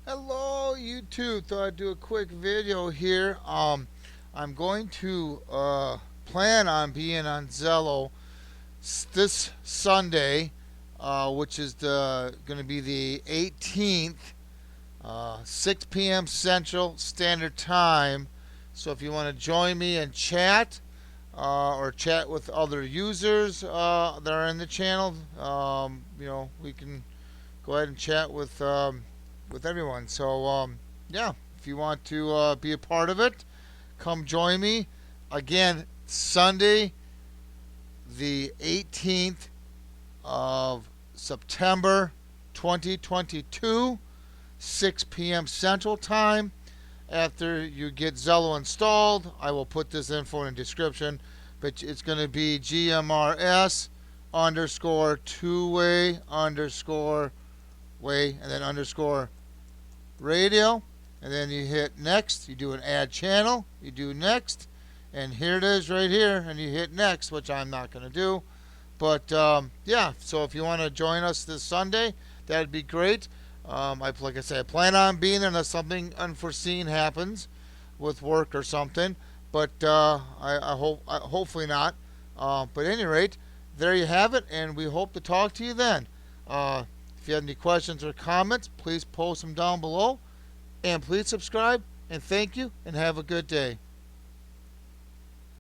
Hello, YouTube. Thought I'd do a quick video here. I'm going to plan on being on Zello this Sunday, which is going to be the 18th, 6 p.m. Central Standard Time. So if you want to join me and chat, or chat with other users that are in the channel, we can go ahead and chat with everyone. So yeah, if you want to be a part of it, come join me. Again, Sunday, the 18th of September, 2022, 6 p.m. Central Time. After you get Zello installed, I will put this info in the description, but it's going to be GMRS underscore two-way underscore way and then underscore radio, and then you hit next. You do an add channel, you do next, and here it is right here, and you hit next, which I'm not going to do. But yeah, so if you want to join us this Sunday, that'd be great. Like I said, I plan on being there unless something unforeseen happens with work or something. But I hope, hopefully not. But at any rate, there you have it, and we hope to talk to you then. If you have any questions or comments, please post them down below. And please subscribe. And thank you, and have a good day.